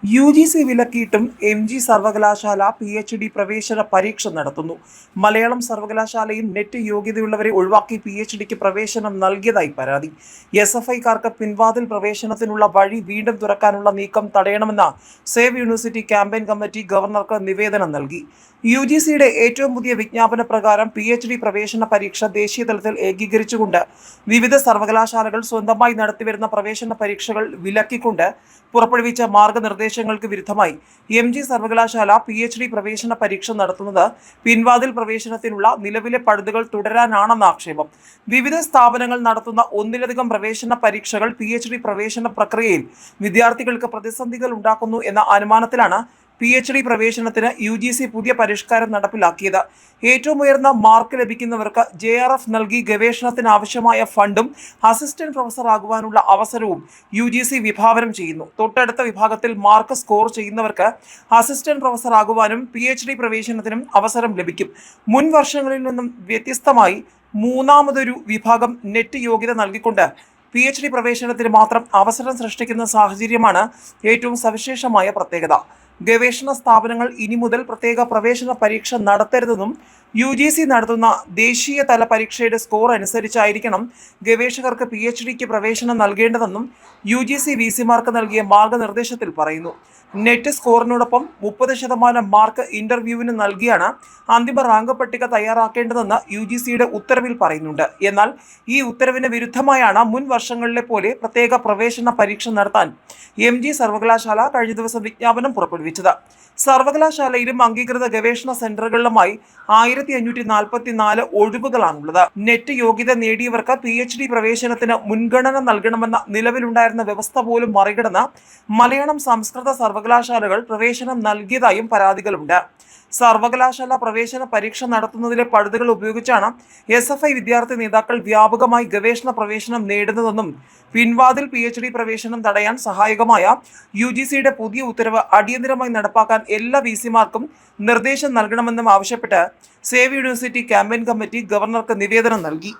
UGC വിലക്കിയിട്ടും MG സർവകലാശാല PhD പ്രവേശന പരീക്ഷ നടത്തുന്നു. മലയാളം സർവകലാശാലയും നെറ്റ് യോഗ്യതയുള്ളവരെ ഒഴിവാക്കി PhDക്ക് പ്രവേശനം നൽകിയതായി പരാതി. SFIക്കാർക്ക് പിൻവാതിൽ പ്രവേശനത്തിനുള്ള വഴി വീണ്ടും തുറക്കാനുള്ള നീക്കം തടയണമെന്ന് സേവ് യൂണിവേഴ്സിറ്റി ക്യാമ്പയിൻ കമ്മിറ്റി ഗവർണർക്ക് നിവേദനം നൽകി. UGCയുടെ ഏറ്റവും പുതിയ വിജ്ഞാപന പ്രകാരം PhD പ്രവേശന പരീക്ഷ ദേശീയ തലത്തിൽ ഏകീകരിച്ചുകൊണ്ട് വിവിധ സർവകലാശാലകൾ സ്വന്തമായി നടത്തിവരുന്ന പ്രവേശന പരീക്ഷകൾ വിലക്കിക്കൊണ്ട് പുറപ്പെടുവിച്ച മാർഗനിർദ്ദേശങ്ങൾക്ക് വിരുദ്ധമായി MG സർവകലാശാല PhD പ്രവേശന പരീക്ഷ നടത്തുന്നത് പിൻവാതിൽ പ്രവേശനത്തിനുള്ള നിലവിലെ പഴുതുകൾ തുടരാനാണെന്ന ആക്ഷേപം. വിവിധ സ്ഥാപനങ്ങൾ നടത്തുന്ന ഒന്നിലധികം പ്രവേശന പരീക്ഷകൾ PhD പ്രവേശന പ്രക്രിയയിൽ വിദ്യാർത്ഥികൾക്ക് പ്രതിസന്ധികൾ ഉണ്ടാക്കുന്നു എന്ന അനുമാനത്തിലാണ് PhD പ്രവേശനത്തിന് UGC പുതിയ പരിഷ്കാരം നടപ്പിലാക്കിയത്. ഏറ്റവും ഉയർന്ന മാർക്ക് ലഭിക്കുന്നവർക്ക് JRF നൽകി ഗവേഷണത്തിന് ആവശ്യമായ ഫണ്ടും അസിസ്റ്റന്റ് പ്രൊഫസർ ആകുവാനുള്ള അവസരവും UGC വിഭാവനം ചെയ്യുന്നു. തൊട്ടടുത്ത വിഭാഗത്തിൽ മാർക്ക് സ്കോർ ചെയ്യുന്നവർക്ക് അസിസ്റ്റന്റ് പ്രൊഫസർ ആകുവാനും PhD പ്രവേശനത്തിനും അവസരം ലഭിക്കും. മുൻ വർഷങ്ങളിൽ നിന്നും വ്യത്യസ്തമായി മൂന്നാമതൊരു വിഭാഗം നെറ്റ് യോഗ്യത നൽകിക്കൊണ്ട് PhD പ്രവേശനത്തിന് മാത്രം അവസരം സൃഷ്ടിക്കുന്ന സാഹചര്യമാണ് ഏറ്റവും സവിശേഷമായ പ്രത്യേകത. ഗവേഷണ സ്ഥാപനങ്ങൾ ഇനി മുതൽ പ്രത്യേക പ്രവേശന പരീക്ഷ നടത്തരുതെന്നും UGC നടത്തുന്ന ദേശീയ തല പരീക്ഷയുടെ സ്കോർ അനുസരിച്ചായിരിക്കണം ഗവേഷകർക്ക് PhDക്ക് പ്രവേശനം നൽകേണ്ടതെന്നും UGC VCമാർക്ക് നൽകിയ മാർഗനിർദ്ദേശത്തിൽ പറയുന്നു. നെറ്റ് സ്കോറിനോടൊപ്പം 30% മാർക്ക് ഇന്റർവ്യൂവിന് നൽകിയാണ് അന്തിമ റാങ്ക് പട്ടിക തയ്യാറാക്കേണ്ടതെന്ന് UGCയുടെ ഉത്തരവിൽ പറയുന്നുണ്ട്. എന്നാൽ ഈ ഉത്തരവിന് വിരുദ്ധമായാണ് മുൻ വർഷങ്ങളിലെ പോലെ പ്രത്യേക പ്രവേശന പരീക്ഷ നടത്താൻ MG സർവകലാശാല കഴിഞ്ഞ ദിവസം വിജ്ഞാപനം പുറപ്പെടുവിച്ചത്. സർവകലാശാലയിലും അംഗീകൃത ഗവേഷണ സെന്ററുകളിലുമായി 1544 ഒഴിവുകളാണുള്ളത്. നെറ്റ് യോഗ്യത നേടിയവർക്ക് PhD പ്രവേശനത്തിന് മുൻഗണന നൽകണമെന്ന നിലവിലുണ്ടായിരുന്ന വ്യവസ്ഥ പോലും മറികടന്ന് മലയാളം സംസ്കൃത സർവകലാശാലകൾ പ്രവേശനം നൽകിയതായും പരാതികളുണ്ട്. സർവകലാശാല പ്രവേശന പരീക്ഷ നടത്തുന്നതിലെ പഴുതുകൾ ഉപയോഗിച്ചാണ് SFI വിദ്യാർത്ഥി നേതാക്കൾ വ്യാപകമായി ഗവേഷണ പ്രവേശനം നേടുന്നതെന്നും പിൻവാതിൽ PhD പ്രവേശനം തടയാൻ സഹായകമായ UGCയുടെ പുതിയ ഉത്തരവ് അടിയന്തരമായി നടപ്പാക്കാൻ എല്ലാ VCമാർക്കും നിർദ്ദേശം നൽകണമെന്നും ആവശ്യപ്പെട്ട് സേവ് യൂണിവേഴ്സിറ്റി ക്യാമ്പയിൻ കമ്മിറ്റി ഗവർണർക്ക് നിവേദനം നൽകി.